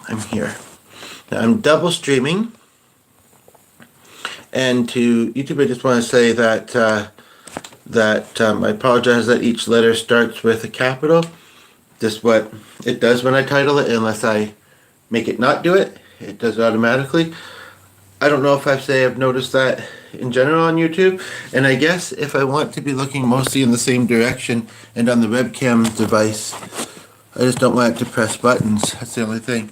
I'm here. Now I'm double streaming, and to YouTube I just want to say that I apologize that each letter starts with a capital. Just what it does when I title it, unless I make it not do it. It does it automatically. I don't know if I've noticed that in general on YouTube, and I guess if I want to be looking mostly in the same direction and on the webcam device, I just don't want it to press buttons. That's the only thing.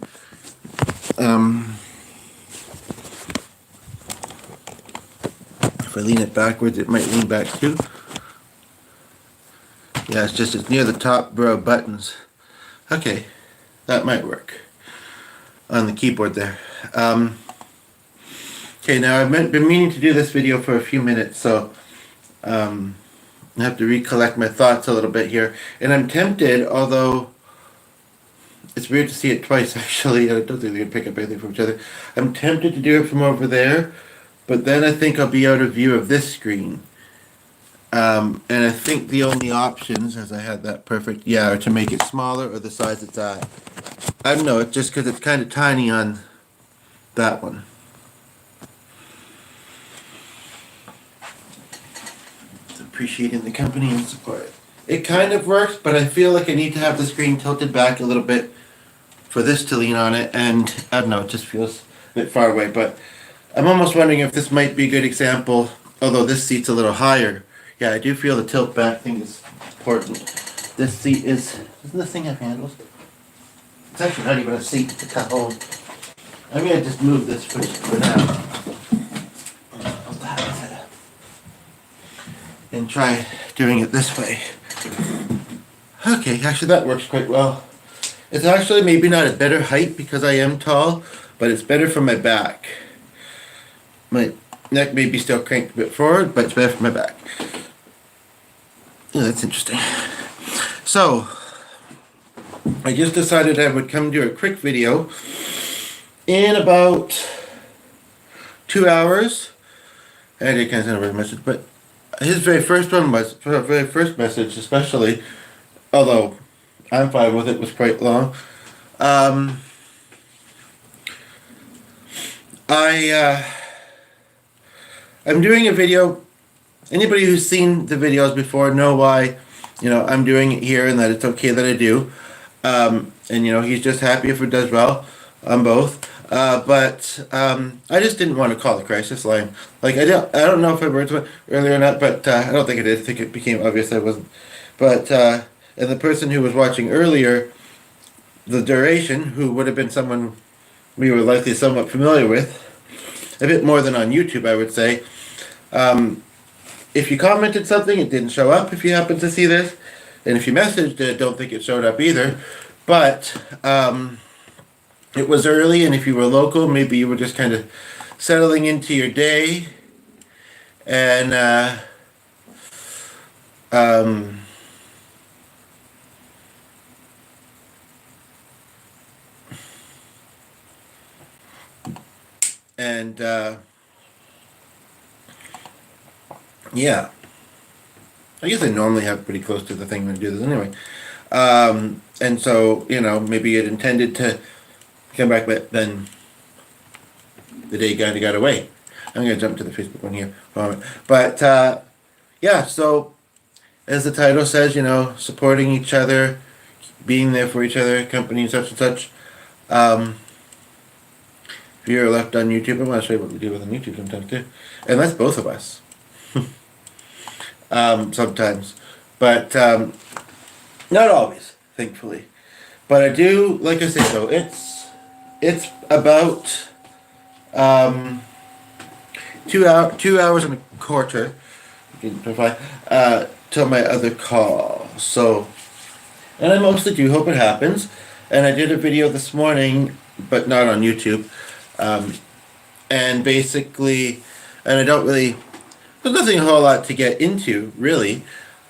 If I lean it backwards, it might lean back too. Yeah, it's near the top row of buttons. Okay, that might work on the keyboard there. Okay, now I've been meaning to do this video for a few minutes, so I have to recollect my thoughts a little bit here. And I'm tempted, although it's weird to see it twice actually. I don't think they can pick up anything from each other. I'm tempted to do it from over there, but then I think I'll be out of view of this screen. And I think the only options, as I had that perfect, are to make it smaller or the size it's at. I don't know, it's just because it's kind of tiny on that one. Appreciating the company and support. It kind of works, but I feel like I need to have the screen tilted back a little bit for this to lean on it, and I don't know, it just feels a bit far away, but I'm almost wondering if this might be a good example, although this seat's a little higher. Yeah, I do feel the tilt back thing is important. This seat doesn't this thing have handles? It's actually not even a seat to cut home. I'm going to just move this for now. And try doing it this way. Okay, actually that works quite well. It's actually maybe not a better height because I am tall, but it's better for my back. My neck may be still cranked a bit forward, but it's better for my back. Yeah, that's interesting. So, I just decided I would come do a quick video in about 2 hours. I did kind of send a message, but his very first message especially, although I'm fine with it, was quite long. I'm doing a video. Anybody who's seen the videos before know why, I'm doing it here and that it's okay that I do. And he's just happy if it does well on both. But I just didn't want to call the crisis line. Like I don't know if I worked earlier or not, but I don't think I did. I think it became obvious I wasn't. But and the person who was watching earlier, the duration, who would have been someone we were likely somewhat familiar with, a bit more than on YouTube, I would say. If you commented something, it didn't show up. If you happen to see this, and if you messaged it, I don't think it showed up either. But it was early, and if you were local, maybe you were just kind of settling into your day, and yeah, I guess I normally have pretty close to the thing when I do this anyway, and so maybe it intended to come back, but then the day kind of got away. I'm going to jump to the Facebook one here for a moment. But, so as the title says, supporting each other, being there for each other, company such and such. If you're left on YouTube, I want to show you what we do with on YouTube sometimes too. And that's both of us. Sometimes. But not always, thankfully. But I do, like I say, though, it's about 2 hours and a quarter till my other call. So, and I mostly do hope it happens. And I did a video this morning, but not on YouTube. And basically, and I don't really, there's nothing a whole lot to get into, really.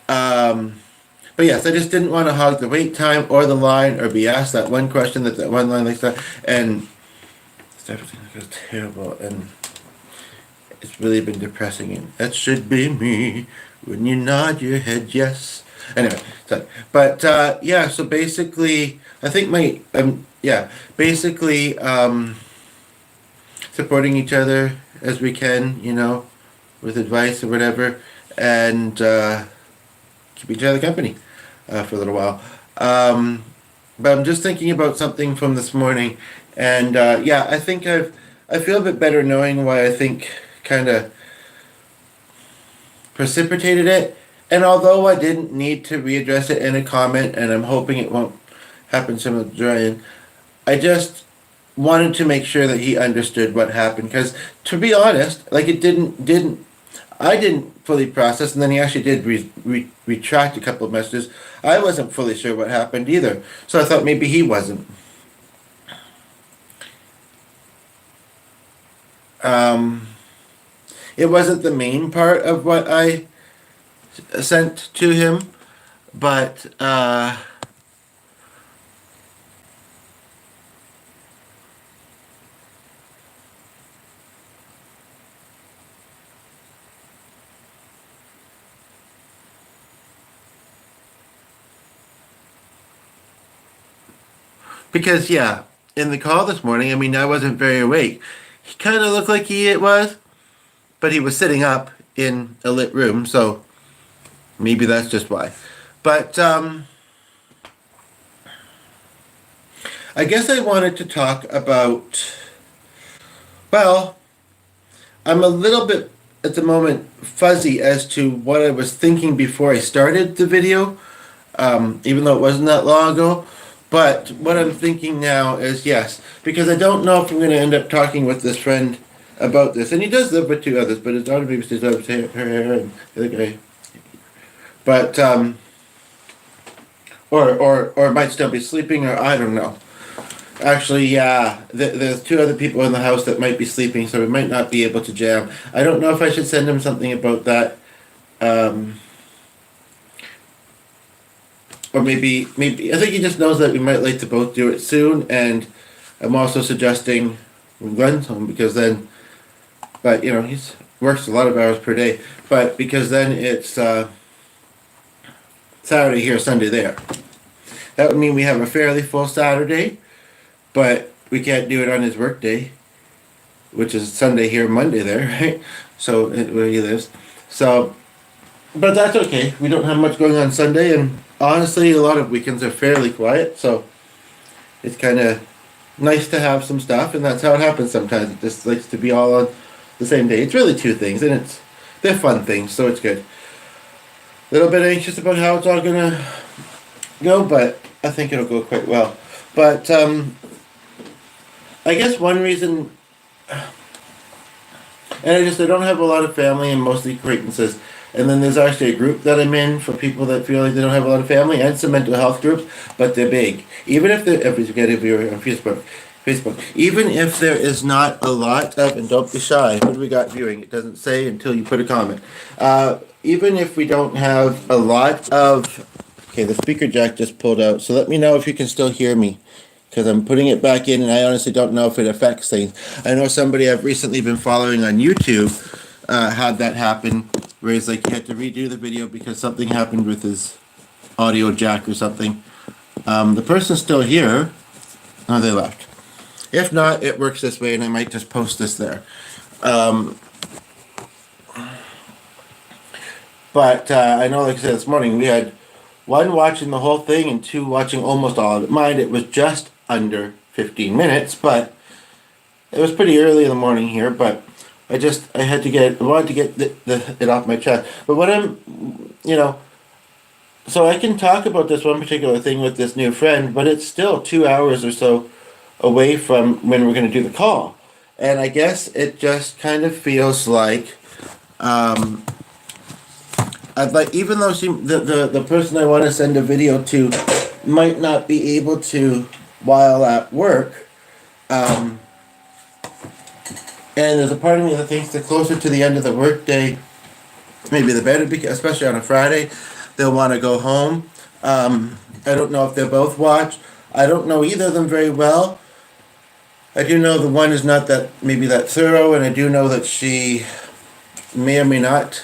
But yes, I just didn't want to hog the wait time or the line or be asked that one question that one line like that. And everything goes terrible, and it's really been depressing. And that should be me when you nod your head yes. Anyway, sorry. But so basically, I think yeah, basically supporting each other as we can, with advice or whatever, and keep each other company for a little while. Um, but I'm just thinking about something from this morning, and yeah, I feel a bit better knowing why I think kind of precipitated it. And although I didn't need to readdress it in a comment, and I'm hoping it won't happen similar to Ryan, I just wanted to make sure that he understood what happened. Because to be honest, like it didn't I didn't fully process, and then he actually did retract a couple of messages. I wasn't fully sure what happened either, so I thought maybe he wasn't. Um, it wasn't the main part of what I sent to him, but because yeah, in the call this morning, I mean, I wasn't very awake. He kind of looked like he it was, but he was sitting up in a lit room, so maybe that's just why. But I guess I wanted to talk about. Well, I'm a little bit at the moment fuzzy as to what I was thinking before I started the video, even though it wasn't that long ago. But what I'm thinking now is yes, because I don't know if I'm going to end up talking with this friend about this. And he does live with two others, but his daughter babysits her and the other guy. But, or might still be sleeping, or I don't know. Actually, yeah, there's two other people in the house that might be sleeping, so we might not be able to jam. I don't know if I should send him something about that. Um, or maybe I think he just knows that we might like to both do it soon, and I'm also suggesting when Glenn's home because then, but he's works a lot of hours per day, but because then it's Saturday here, Sunday there. That would mean we have a fairly full Saturday, but we can't do it on his work day, which is Sunday here, Monday there, right? So where he lives, so. But that's okay. We don't have much going on Sunday, and honestly, a lot of weekends are fairly quiet, so it's kind of nice to have some stuff, and that's how it happens sometimes. It just likes to be all on the same day. It's really two things, and they're fun things, so it's good. A little bit anxious about how it's all gonna go, but I think it'll go quite well. But I guess one reason, and I don't have a lot of family and mostly acquaintances. And then there's actually a group that I'm in for people that feel like they don't have a lot of family, and some mental health groups, but they're big. Even if they're, if you're on Facebook, even if there is not a lot of, and don't be shy, what do we got viewing? It doesn't say until you put a comment. Even if we don't have a lot of, okay, the speaker jack just pulled out, so let me know if you can still hear me, because I'm putting it back in, and I honestly don't know if it affects things. I know somebody I've recently been following on YouTube had that happen, where he's like he had to redo the video because something happened with his audio jack or something. The person's still here. Oh, they left. If not, it works this way, and I might just post this there. But I know, like I said this morning, we had one watching the whole thing and two watching almost all of it. Mind, it was just under 15 minutes, but it was pretty early in the morning here, but I wanted to get it off my chest. But what so I can talk about this one particular thing with this new friend, but it's still 2 hours or so away from when we're going to do the call. And I guess it just kind of feels like, I'd like, even though the person I want to send a video to might not be able to while at work, and there's a part of me that thinks the closer to the end of the workday, maybe the better, because especially on a Friday, they'll want to go home. I don't know if they both watch. I don't know either of them very well. I do know the one is not that thorough, and I do know that she may or may not.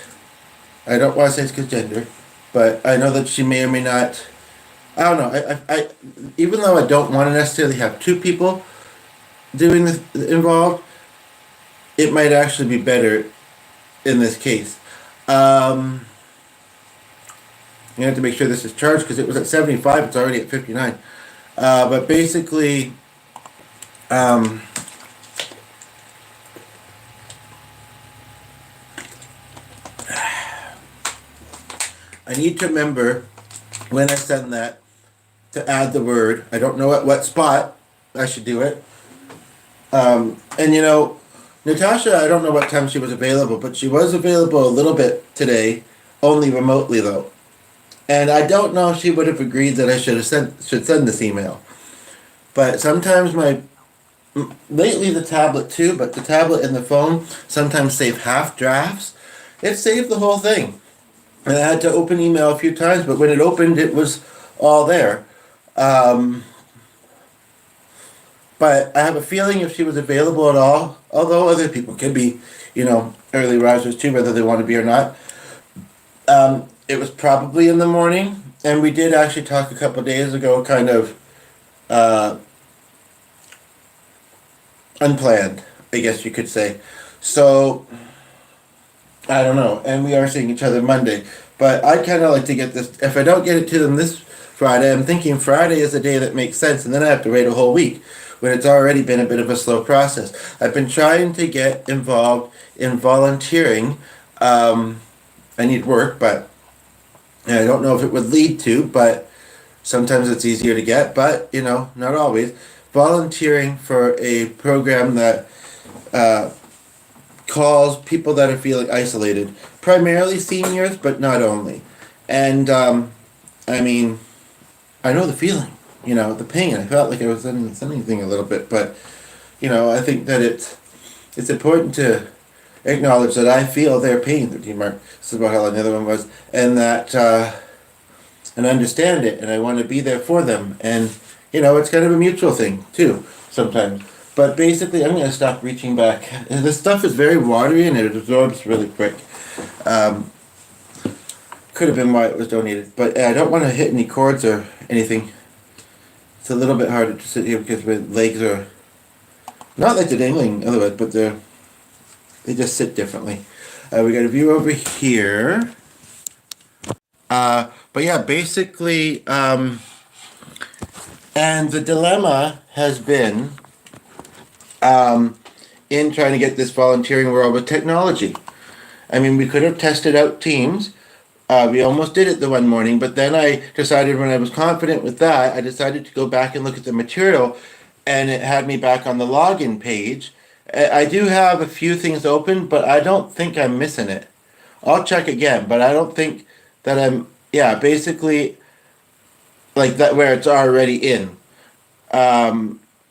I don't want to say it's because gender, but I know that she may or may not I don't know. Even though I don't want to necessarily have two people doing this involved, it might actually be better in this case. Um, you have to make sure this is charged because it was at 75. It's already at 59. But basically, um, I need to remember when I send that to add the word. I don't know at what spot I should do it. And Natasha, I don't know what time she was available, but she was available a little bit today, only remotely though. And I don't know if she would have agreed that I should send this email. But sometimes lately the tablet too, but the tablet and the phone sometimes save half drafts. It saved the whole thing. And I had to open email a few times, but when it opened, it was all there. Um, but I have a feeling if she was available at all, although other people can be, early risers too, whether they want to be or not. It was probably in the morning, and we did actually talk a couple of days ago, kind of uh, unplanned, I guess you could say. So I don't know, and we are seeing each other Monday. But I'd kind of like to get this. If I don't get it to them this Friday, I'm thinking Friday is a day that makes sense, and then I have to wait a whole week when it's already been a bit of a slow process. I've been trying to get involved in volunteering. I need work, but I don't know if it would lead to, but sometimes it's easier to get, but not always. Volunteering for a program that uh, calls people that are feeling isolated, primarily seniors, but not only. And I mean, I know the feeling, the pain. I felt like I was sending something a little bit, but I think that it's important to acknowledge that I feel their pain. 13 Mark. This is about how long the other one was, and that and understand it, and I want to be there for them, and it's kind of a mutual thing too sometimes. But basically, I'm going to stop reaching back. This stuff is very watery and it absorbs really quick. Um, could have been why it was donated, but I don't want to hit any cords or anything. It's a little bit harder to sit here because my legs are not like they're dangling otherwise, but they just sit differently. We got a view over here. But yeah, basically, and the dilemma has been in trying to get this volunteering world with technology. I mean, we could have tested out Teams. We almost did it the one morning, but then I decided when I was confident with that, I decided to go back and look at the material, and it had me back on the login page. I do have a few things open, but I don't think I'm missing it. I'll check again, but I don't think that yeah, basically, like that where it's already in.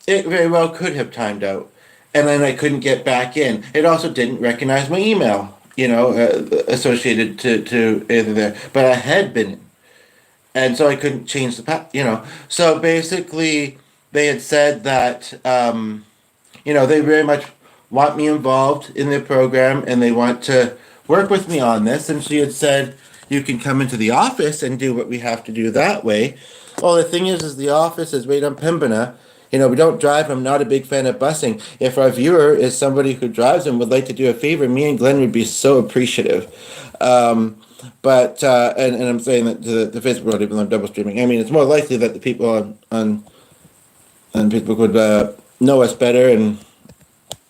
It very well could have timed out, and then I couldn't get back in. It also didn't recognize my email, associated to either there, but I had been in, and so I couldn't change the So basically, they had said that they very much want me involved in their program, and they want to work with me on this. And she had said, you can come into the office and do what we have to do that way. Well, the thing is the office is right on Pembina. We don't drive. I'm not a big fan of busing. If our viewer is somebody who drives and would like to do a favor, me and Glenn would be so appreciative. But and I'm saying that to the Facebook world, even though I'm double streaming. I mean, it's more likely that the people on Facebook would know us better and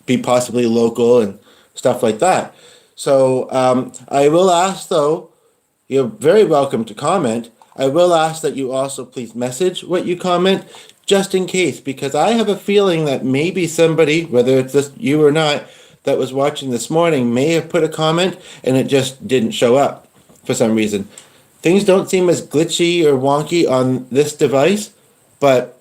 be possibly local and stuff like that. So I will ask, though, you're very welcome to comment. I will ask that you also please message what you comment, just in case, because I have a feeling that maybe somebody, whether it's just you or not, that was watching this morning may have put a comment and it just didn't show up for some reason. Things don't seem as glitchy or wonky on this device, but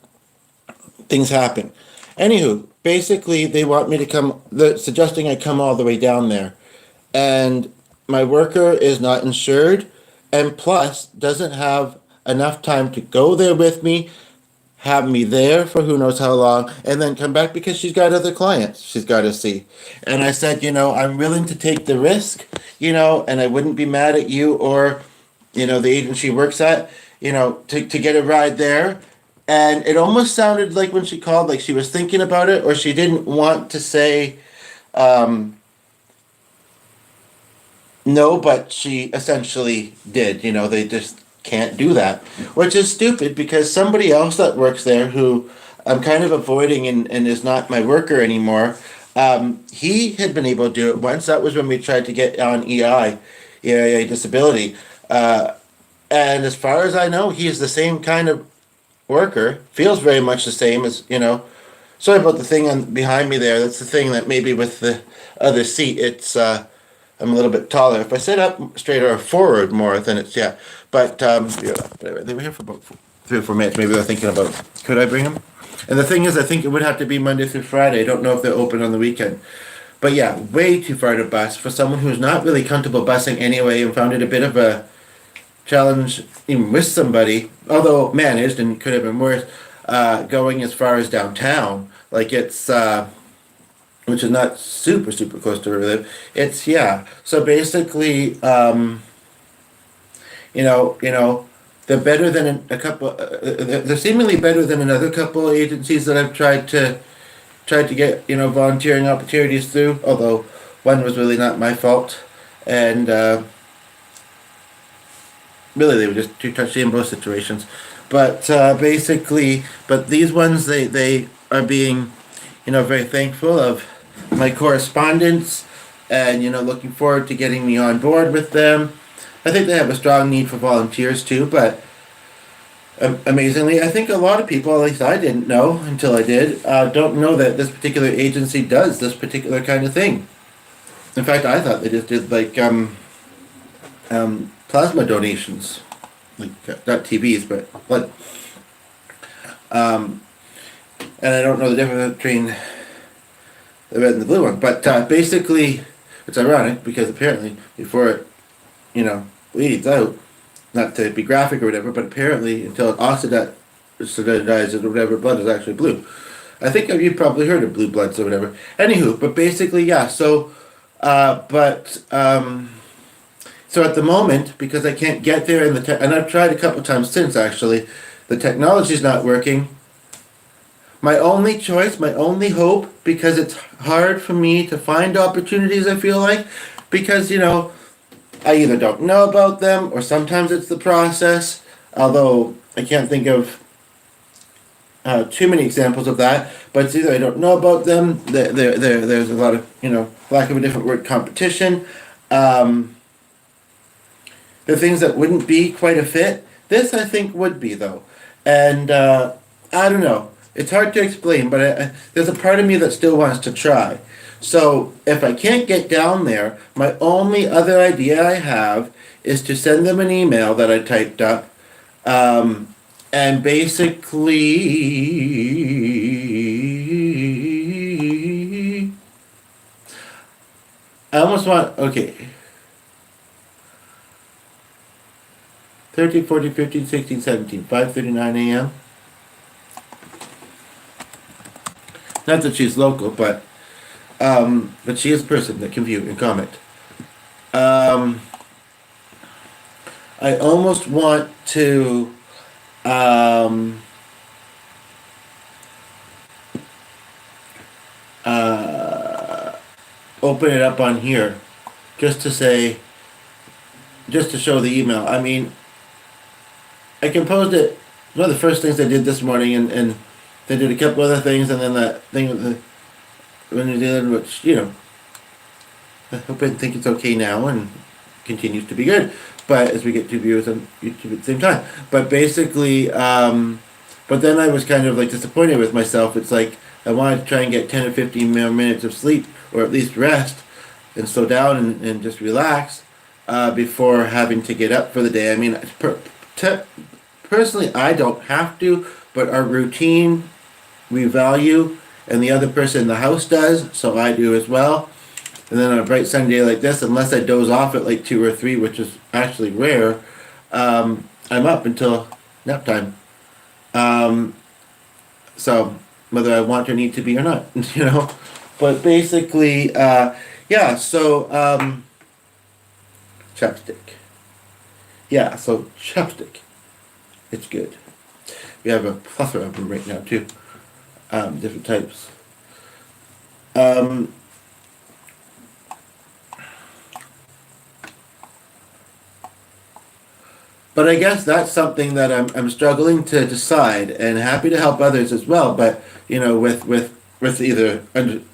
things happen. Anywho, basically they want me to come, they're suggesting I come all the way down there. And my worker is not insured, and plus doesn't have enough time to go there with me, have me there for who knows how long, and then come back because she's got other clients she's got to see. And I said, I'm willing to take the risk, and I wouldn't be mad at you or, the agency works at, to get a ride there. And it almost sounded like when she called, like she was thinking about it, or she didn't want to say um, no, but she essentially did. They just can't do that, which is stupid because somebody else that works there who I'm kind of avoiding and is not my worker anymore, he had been able to do it once. That was when we tried to get on EI disability. And as far as I know, he is the same kind of worker, feels very much the same as. Sorry about the thing behind me there. That's the thing that maybe with the other seat, I'm a little bit taller. If I sit up straight or forward more, then it's yeah. But yeah, they were here for about 3 or 4 minutes. Maybe they're thinking about could I bring them? And the thing is, I think it would have to be Monday through Friday. I don't know if they're open on the weekend. But yeah, way too far to bus for someone who's not really comfortable busing anyway, and found it a bit of a challenge even with somebody, although managed and could have been worse. Going as far as downtown, like it's. Which is not super super close to where we live. It's yeah. So basically, they're better than a couple. They're seemingly better than another couple of agencies that I've tried to get volunteering opportunities through. Although one was really not my fault, and really they were just too touchy in both situations. But but these ones they are being very thankful of my correspondence and looking forward to getting me on board with them. I think they have a strong need for volunteers too, but amazingly, I think a lot of people, at least I didn't know until I did, don't know that this particular agency does this particular kind of thing. In fact, I thought they just did like plasma donations, like not TVs, but blood. And I don't know the difference between the red and the blue one, but basically, it's ironic because apparently before it, bleeds out, not to be graphic or whatever, but apparently until it oxidizes or whatever, blood is actually blue. I think you've probably heard of blue bloods or whatever. Anywho, but basically, yeah. So, so at the moment, because I can't get there, and I've tried a couple times since actually, the technology's not working. My only choice, my only hope, because it's hard for me to find opportunities, I feel like, because, I either don't know about them or sometimes it's the process, although I can't think of too many examples of that, but it's either I don't know about them, there's a lot of, lack of a different word, competition, the things that wouldn't be quite a fit. This, I think, would be, though. And I don't know. It's hard to explain, but there's a part of me that still wants to try. So if I can't get down there, my only other idea I have is to send them an email that I typed up, and basically, I almost want, okay, 13, 14, 15, 16, 17, 5:39 a.m. Not that she's local, but she is a person that can view and comment. I almost want to open it up on here, just to show the email. I mean, I composed it. One of the first things I did this morning, and they did a couple other things, and then that thing with New Zealand, which, I hope and think it's okay now and continues to be good. But as we get 2 viewers on YouTube at the same time. But basically, but then I was kind of like disappointed with myself. It's like I wanted to try and get 10 or 15 more minutes of sleep, or at least rest, and slow down and just relax before having to get up for the day. I mean, personally, I don't have to, but our routine we value, and the other person in the house does, so I do as well. And then on a bright sunny day like this, unless I doze off at like 2 or 3, which is actually rare, I'm up until nap time. So whether I want or need to be or not, But basically, yeah. So chapstick. Yeah. So chapstick. It's good. We have a plethora of them right now too, different types. Um, but I guess that's something that I'm struggling to decide, and happy to help others as well. But with either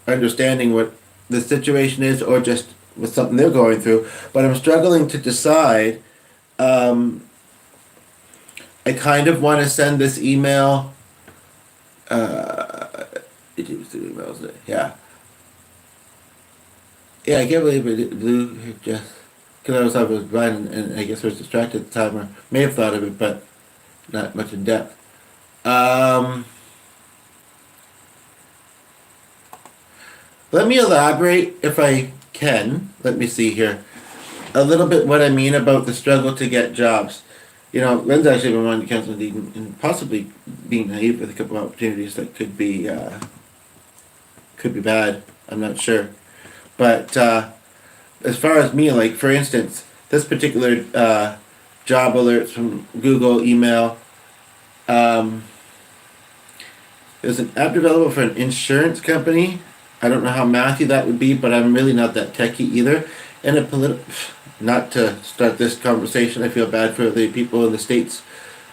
understanding what the situation is, or just with something they're going through. But I'm struggling to decide. Um, I kind of want to send this email. It was the emails. Yeah. Yeah, I can't believe it blew just because I was blind, and I guess I was distracted at the time, or may have thought of it, but not much in depth. Um, Let me elaborate if I can. Let me see here. A little bit what I mean about the struggle to get jobs. Lynn's actually been wanting to cancel and possibly being naive with a couple of opportunities that could be bad. I'm not sure, but as far as me, like for instance, this particular job alerts from Google email. Um, there's an app developer for an insurance company. I don't know how mathy that would be, but I'm really not that techie either. And not to start this conversation, I feel bad for the people in the States.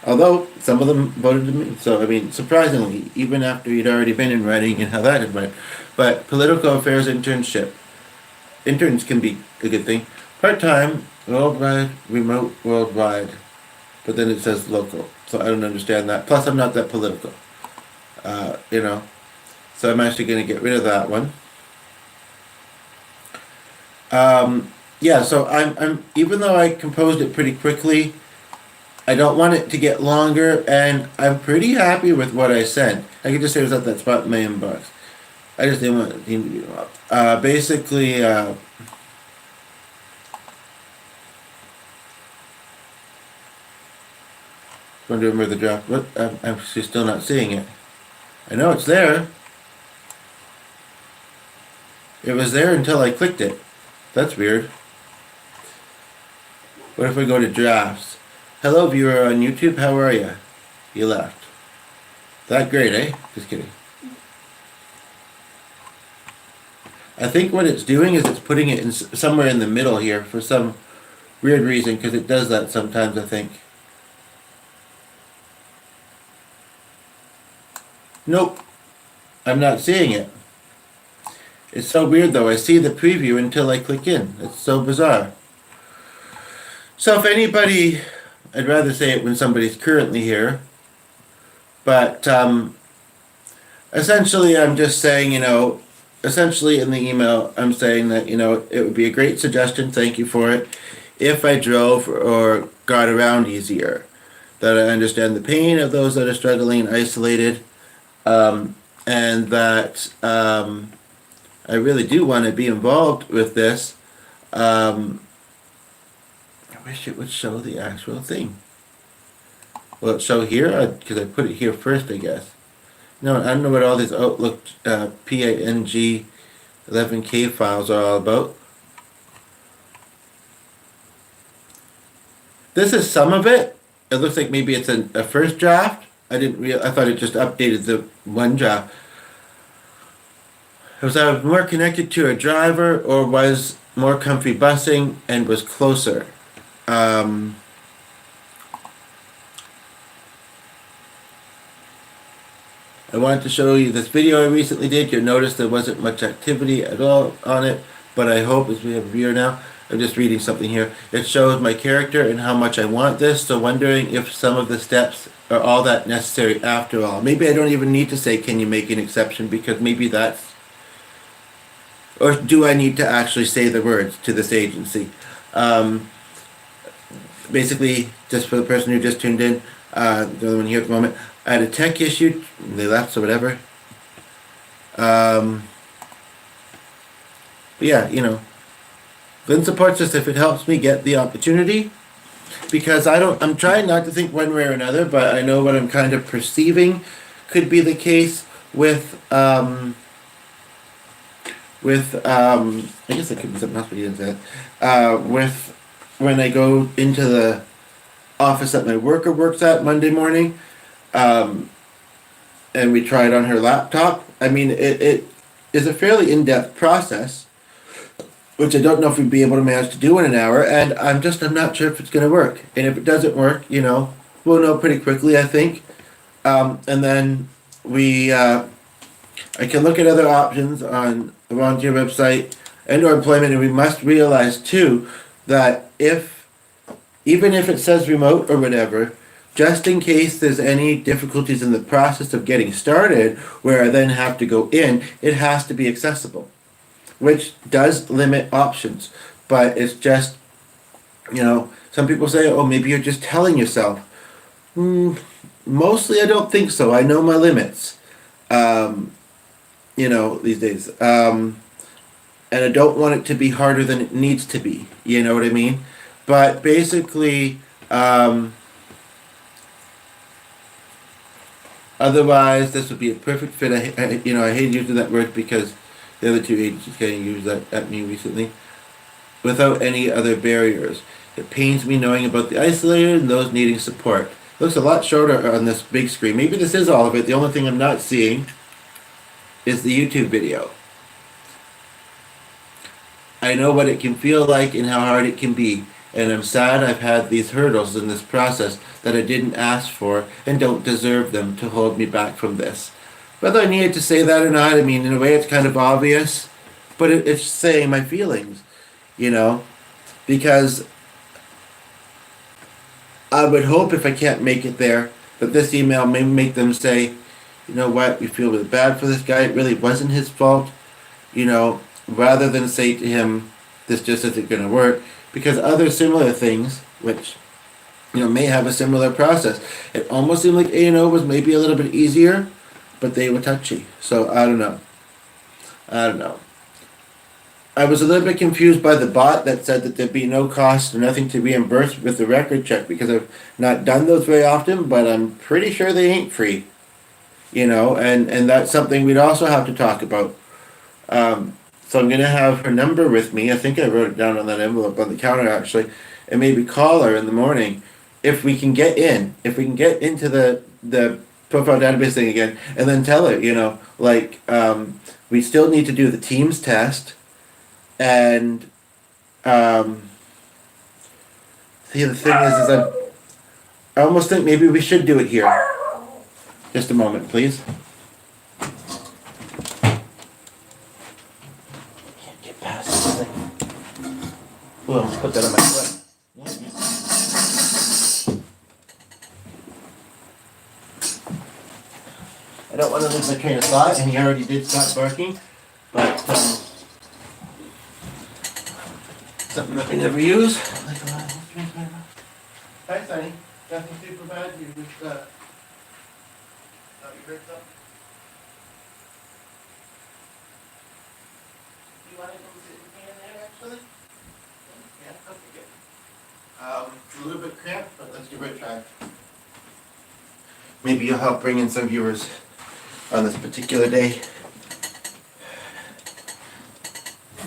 Although some of them voted to me. So, I mean, surprisingly, even after you'd already been in writing and how that had went. But political affairs internship. Interns can be a good thing. Part-time, worldwide, remote, worldwide. But then it says local. So I don't understand that. Plus, I'm not that political. Uh, you know. So I'm actually going to get rid of that one. Yeah, so I'm even though I composed it pretty quickly, I don't want it to get longer, and I'm pretty happy with what I sent. I could just say it was at that spot in my inbox. I just didn't want it to be basically, wondering where the draft. What? I'm still not seeing it. I know it's there. It was there until I clicked it. That's weird. What if we go to drafts? Hello, viewer on YouTube. How are you? You left. That great, eh? Just kidding. I think what it's doing is it's putting it in somewhere in the middle here for some weird reason, because it does that sometimes, I think. Nope. I'm not seeing it. It's so weird though. I see the preview until I click in. It's so bizarre. So if anybody, I'd rather say it when somebody's currently here, but essentially I'm just saying, essentially in the email I'm saying that, it would be a great suggestion, thank you for it, if I drove or got around easier. That I understand the pain of those that are struggling and isolated, and that I really do want to be involved with this. I wish it would show the actual thing. Will it show here? Because I put it here first, I guess. No, I don't know what all these Outlook PNG 11K files are all about. This is some of it. It looks like maybe it's a first draft. I thought it just updated the one draft. Was I more connected to a driver, or was more comfy busing and was closer? I wanted to show you this video I recently did. You'll notice there wasn't much activity at all on it, but I hope, as we have a viewer now, I'm just reading something here. It shows my character and how much I want this, so wondering if some of the steps are all that necessary after all. Maybe I don't even need to say, can you make an exception, because maybe that's... Or do I need to actually say the words to this agency? Basically, just for the person who just tuned in, the other one here at the moment, I had a tech issue, they left, so whatever. But yeah, Lynn supports us if it helps me get the opportunity, because I'm trying not to think one way or another, but I know what I'm kind of perceiving could be the case with, I guess it could be something else, but you didn't say it, with, when I go into office that my worker works at Monday morning, um, and we try it on her laptop. I mean, it is a fairly in-depth process, which I don't know if we'd be able to manage to do in an hour, and I'm not sure if it's going to work. And if it doesn't work, we'll know pretty quickly, I think. And then I can look at other options on the volunteer website and/or employment, and we must realize too that even if it says remote or whatever, just in case there's any difficulties in the process of getting started, where I then have to go in, it has to be accessible, which does limit options. But it's just, some people say, oh, maybe you're just telling yourself. Mostly, I don't think so. I know my limits, these days. And I don't want it to be harder than it needs to be. You know what I mean? But basically, otherwise, this would be a perfect fit. I hate using that word because the other two agencies kind of used that at me recently. Without any other barriers. It pains me knowing about the isolated and those needing support. It looks a lot shorter on this big screen. Maybe this is all of it. The only thing I'm not seeing is the YouTube video. I know what it can feel like and how hard it can be. And I'm sad I've had these hurdles in this process that I didn't ask for and don't deserve them to hold me back from this. Whether I needed to say that or not, I mean, in a way it's kind of obvious, but it's saying my feelings, because I would hope if I can't make it there, that this email may make them say, you know what, we feel really bad for this guy, it really wasn't his fault, rather than say to him, this just isn't going to work, because other similar things, which, may have a similar process. It almost seemed like A&O was maybe a little bit easier, but they were touchy. So, I don't know. I was a little bit confused by the bot that said that there'd be no cost or nothing to reimburse with the record check, because I've not done those very often, but I'm pretty sure they ain't free. And that's something we'd also have to talk about. So I'm going to have her number with me. I think I wrote it down on that envelope on the counter, actually. And maybe call her in the morning if we can get in. If we can get into the profile database thing again. And then tell her, we still need to do the Teams test. And the thing is I almost think maybe we should do it here. Just a moment, please. Oh, I'll put that on my foot. I don't want to lose my train of thought, and he already did start barking, but something that we never use. Hi, Sonny. Nothing super bad. You just thought you heard something. You want to go sit with me in there, actually? Yeah, okay, good. It's a little bit cramped, but let's give it a try. Maybe you'll help bring in some viewers on this particular day.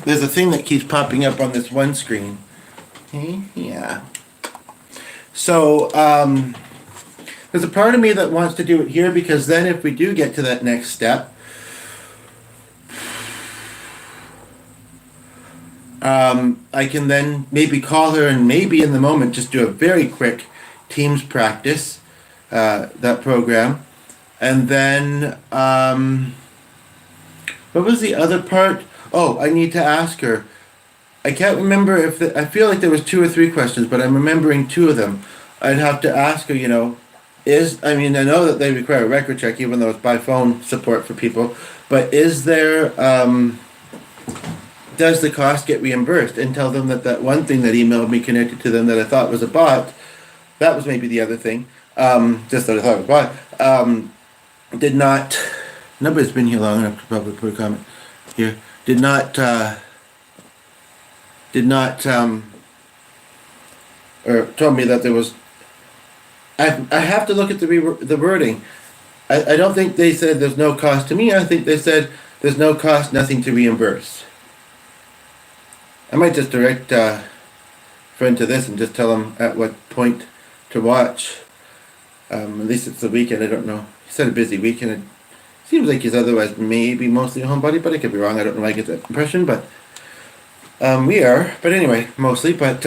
There's a thing that keeps popping up on this one screen. Yeah. So, there's a part of me that wants to do it here, because then if we do get to that next step, I can then maybe call her and maybe in the moment just do a very quick Teams practice, that program. And then, what was the other part? Oh, I need to ask her. I can't remember I feel like there was 2 or 3 questions, but I'm remembering 2 of them. I'd have to ask her, I know that they require a record check, even though it's by phone support for people, but is there, does the cost get reimbursed? And tell them that one thing that emailed me connected to them that I thought was a bot, that was maybe the other thing, just that I thought it was a bot, did not, nobody's been here long enough to probably put a comment here, did not, or told me that there was, I have to look at the wording. I don't think they said there's no cost to me. I think they said there's no cost, nothing to reimburse. I might just direct friend to this and just tell them at what point to to watch. At least it's the weekend. I don't know. He said a busy weekend. It seems like he's otherwise maybe mostly a homebody, but I could be wrong. I don't know why I get that impression, but we are. But anyway, mostly. But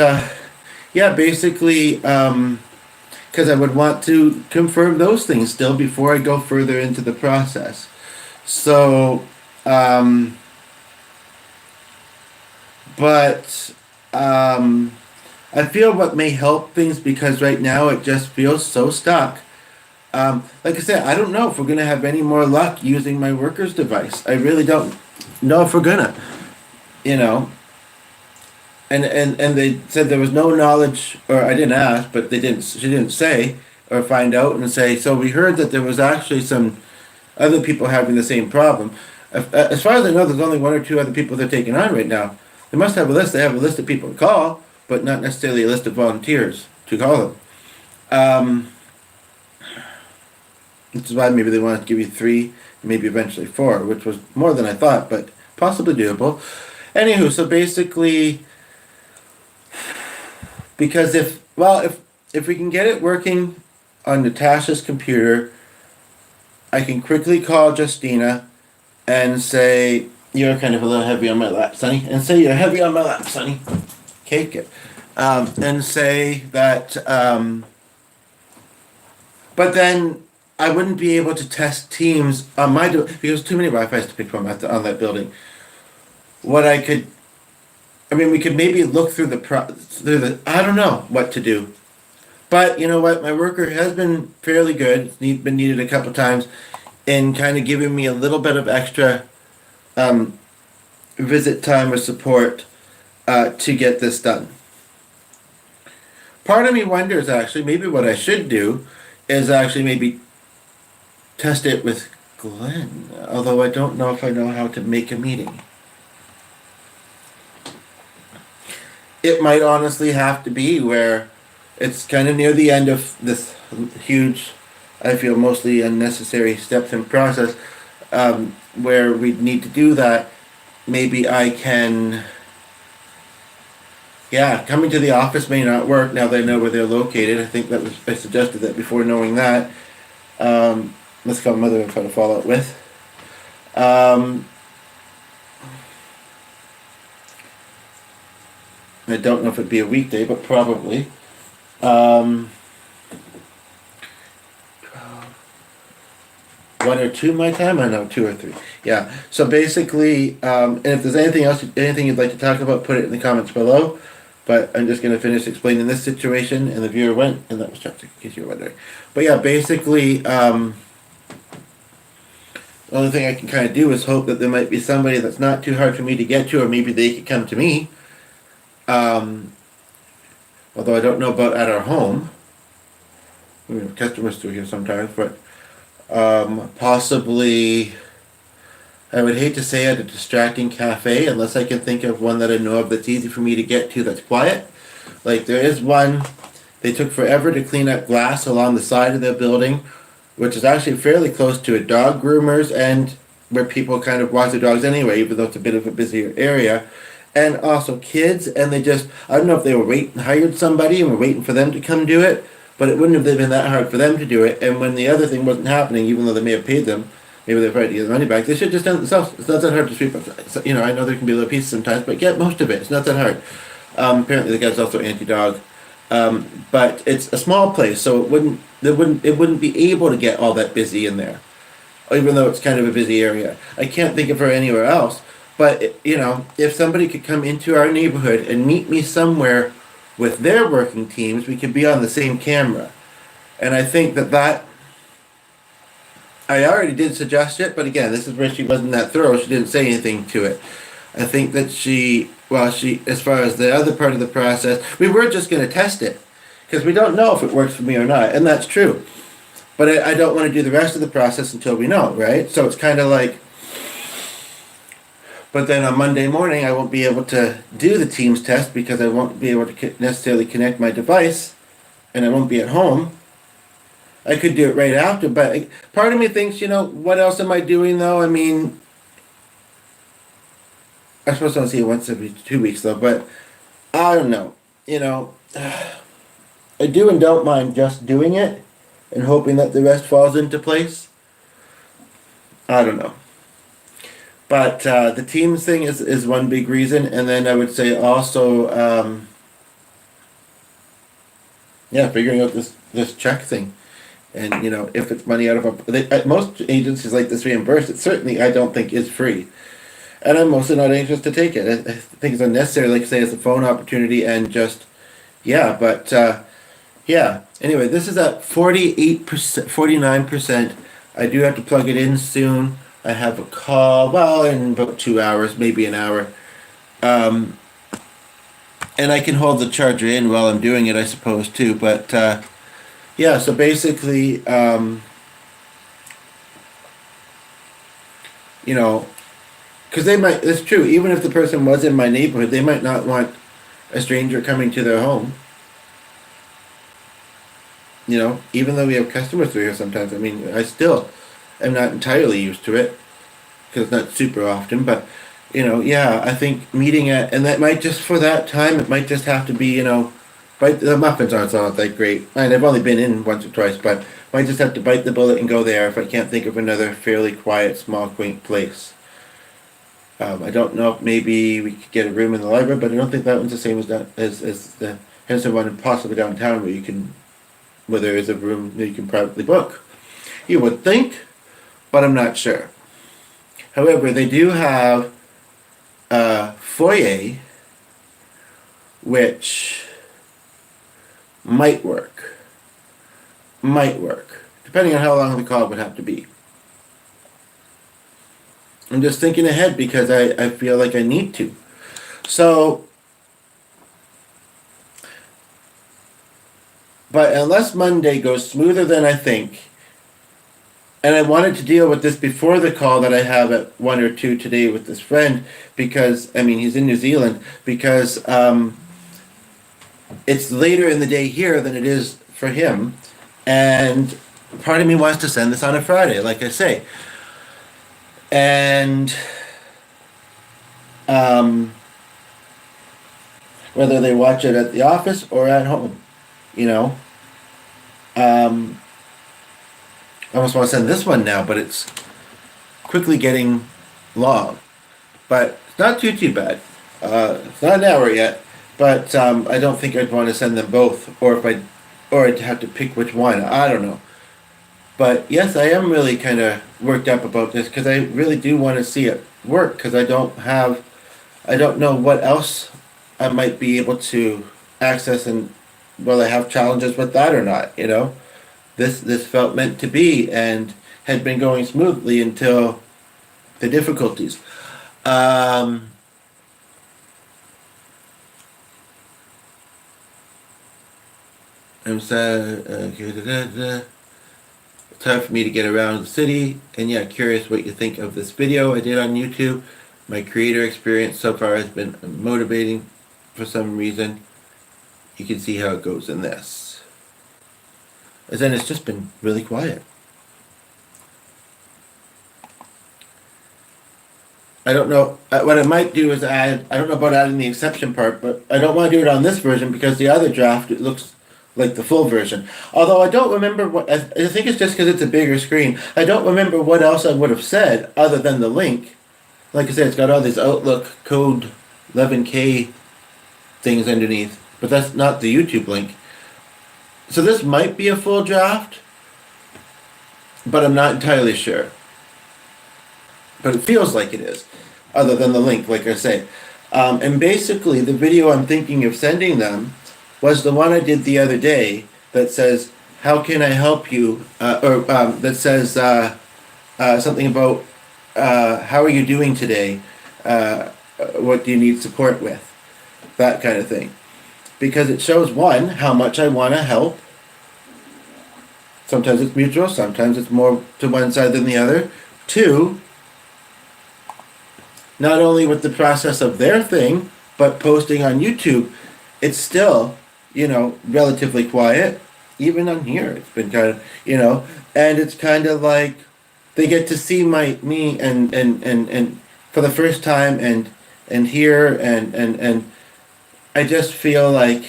yeah, basically, because I would want to confirm those things still before I go further into the process. So, but I feel what may help things because right now it just feels so stuck. Like I said, I don't know if we're gonna have any more luck using my worker's device. I really don't know if we're gonna, you know. And they said there was no knowledge, or I didn't ask, but they didn't. She didn't say or find out and say. So we heard that there was actually some other people having the same problem. As far as I know, there's only one or two other people they're taking on right now. They must have a list. They have a list of people to call, but not necessarily a list of volunteers to call them. Which is why maybe they wanted to give you 3, maybe eventually 4, which was more than I thought, but possibly doable. Anywho, so basically, because if we can get it working on Natasha's computer, I can quickly call Justina and say, "You're kind of a little heavy on my lap, Sonny," and say, "You're heavy on my lap, Sonny." Okay, good. And say that, but then I wouldn't be able to test Teams on my because too many Wi-Fi's to pick from on that building. What I could, I mean, we could maybe look through I don't know what to do. But you know what? My worker has been fairly good. He's been needed a couple times in kind of giving me a little bit of extra visit time or support to get this done. Part of me wonders actually, maybe what I should do is actually maybe test it with Glenn. Although I don't know if I know how to make a meeting. It might honestly have to be where it's kind of near the end of this huge, I feel mostly unnecessary steps and process, where we need to do that. Maybe I can, yeah, coming to the office may not work now that I know where they're located. I think I suggested that before knowing that. Let's call Mother and try to follow up with. I don't know if it'd be a weekday, but probably. 1 or 2 my time? I know 2 or 3. Yeah. So basically, and if there's anything you'd like to talk about, put it in the comments below. But I'm just going to finish explaining this situation, and the viewer went, and that was chapter, in case you were wondering. But yeah, basically, the only thing I can kind of do is hope that there might be somebody that's not too hard for me to get to, or maybe they could come to me. Although I don't know about at our home. We have customers through here sometimes, but possibly, I would hate to say at a distracting cafe unless I can think of one that I know of that's easy for me to get to that's quiet. Like there is one, they took forever to clean up glass along the side of their building, which is actually fairly close to a dog groomer's and where people kind of watch their dogs anyway, even though it's a bit of a busier area. And also kids, and they just, I don't know if they were hired somebody and were waiting for them to come do it, but it wouldn't have been that hard for them to do it. And when the other thing wasn't happening, even though they may have paid them, maybe they're trying to get the money back, they should have just done it themselves. It's not that hard to sweep up. You know, I know there can be little pieces sometimes, but get most of it. It's not that hard. Apparently the guy's also anti-dog. But it's a small place, so it wouldn't be able to get all that busy in there, even though it's kind of a busy area. I can't think of her anywhere else. But, you know, if somebody could come into our neighborhood and meet me somewhere with their working teams, we could be on the same camera. And I think that I already did suggest it, but again, this is where she wasn't that thorough. She didn't say anything to it. I think that she, as far as the other part of the process, we were just going to test it. Because we don't know if it works for me or not, and that's true. But I don't want to do the rest of the process until we know, right? So it's kind of like, but then on Monday morning, I won't be able to do the Teams test because I won't be able to necessarily connect my device, and I won't be at home. I could do it right after, but part of me thinks, you know, what else am I doing though? I mean, I'm supposed to see it once every 2 weeks though, but I don't know. You know, I do and don't mind just doing it and hoping that the rest falls into place. I don't know. But the Teams thing is one big reason. And then I would say also, yeah, figuring out this check thing. And, if it's money out of most agencies like this reimburse, it certainly I don't think is free. And I'm mostly not anxious to take it. I think it's unnecessary, like say, it's a phone opportunity and just, yeah, but, yeah. Anyway, this is at 48%, 49%. I do have to plug it in soon. I have a call, well, in about 2 hours, maybe an hour. And I can hold the charger in while I'm doing it, I suppose, too. But, yeah, so basically, because it's true, even if the person was in my neighborhood, they might not want a stranger coming to their home. Even though we have customers through here sometimes, I mean, I still am not entirely used to it because it's not super often, but, yeah, I think meeting and that might just, for that time, it might just have to be, the muffins aren't that great. And I've only been in once or twice, but might just have to bite the bullet and go there if I can't think of another fairly quiet, small, quaint place. I don't know if maybe we could get a room in the library, but I don't think that one's the same as the Henderson one, and possibly downtown where there is a room that you can privately book. You would think, but I'm not sure. However, they do have a foyer, which might work, depending on how long the call would have to be. I'm just thinking ahead because I feel like I need to. So, but unless Monday goes smoother than I think, and I wanted to deal with this before the call that I have at 1 or 2 today with this friend, because, he's in New Zealand, because it's later in the day here than it is for him, and part of me wants to send this on a Friday, like I say. And whether they watch it at the office or at home, I almost want to send this one now, but it's quickly getting long. But it's not too bad. It's not an hour yet, but I don't think I'd want to send them both, or I'd have to pick which one. I don't know. But yes, I am really kind of worked up about this because I really do want to see it work, because I don't know what else I might be able to access, and will I have challenges with that or not, This felt meant to be and had been going smoothly until the difficulties. I'm sad. It's hard for me to get around the city, and yeah, curious what you think of this video I did on YouTube. My creator experience so far has been motivating for some reason. You can see how it goes in this. And then it's just been really quiet. I don't know, what I might do is I don't know about adding the exception part, but I don't want to do it on this version because the other draft, it looks like the full version. Although I don't remember I think it's just because it's a bigger screen. I don't remember what else I would have said other than the link. Like I said, it's got all these Outlook code 11K things underneath, but that's not the YouTube link. So this might be a full draft, but I'm not entirely sure. But it feels like it is, other than the link, like I say. And basically, the video I'm thinking of sending them was the one I did the other day that says, how can I help you? That says something about, how are you doing today? What do you need support with? That kind of thing. Because it shows, one, how much I want to help. Sometimes it's mutual, sometimes it's more to one side than the other. Two, not only with the process of their thing, but posting on YouTube, it's still, relatively quiet. Even on here, it's been kind of, and it's kind of like they get to see me and for the first time and hear and I just feel like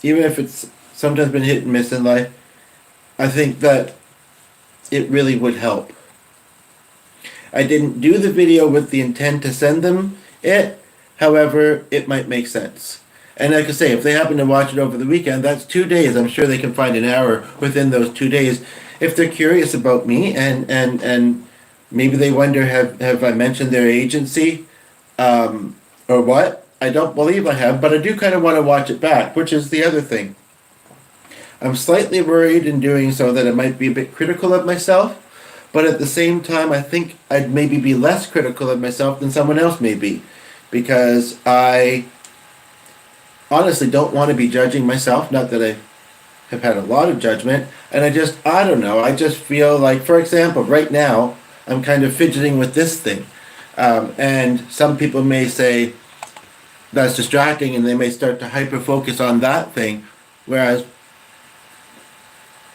even if it's sometimes been hit and miss in life, I think that it really would help. I didn't do the video with the intent to send them it, however, it might make sense. And like I say, if they happen to watch it over the weekend, that's 2 days. I'm sure they can find an hour within those 2 days. If they're curious about me and maybe they wonder, have I mentioned their agency or what? I don't believe I have, but I do kind of want to watch it back, which is the other thing. I'm slightly worried in doing so that I might be a bit critical of myself, but at the same time, I think I'd maybe be less critical of myself than someone else may be, because I honestly don't want to be judging myself, not that I have had a lot of judgment, and I don't know, I just feel like, for example, right now, I'm kind of fidgeting with this thing, and some people may say that's distracting, and they may start to hyper-focus on that thing, whereas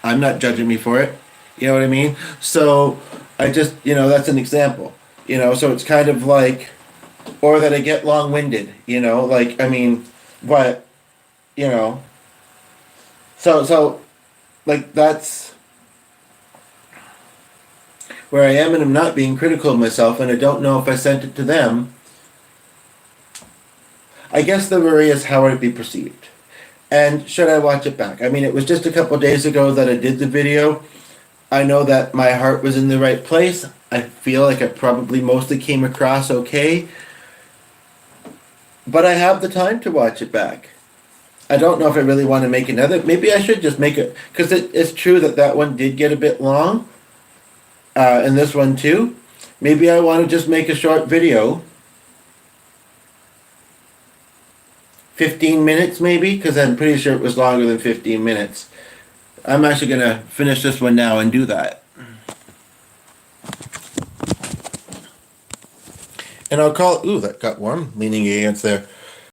I'm not judging me for it. You know what I mean? So I just, that's an example. So it's kind of like, or that I get long-winded, like, I mean, what, so, like, that's where I am, and I'm not being critical of myself, and I don't know if I sent it to them. I guess the worry is how would it be perceived? And should I watch it back? I mean, it was just a couple days ago that I did the video. I know that my heart was in the right place. I feel like I probably mostly came across okay. But I have the time to watch it back. I don't know if I really want to make another. Maybe I should just make it, because it's true that one did get a bit long. And this one too. Maybe I want to just make a short video. 15 minutes maybe, because I'm pretty sure it was longer than 15 minutes. I'm actually going to finish this one now and do that. And I'll call, ooh, that got warm, leaning against there.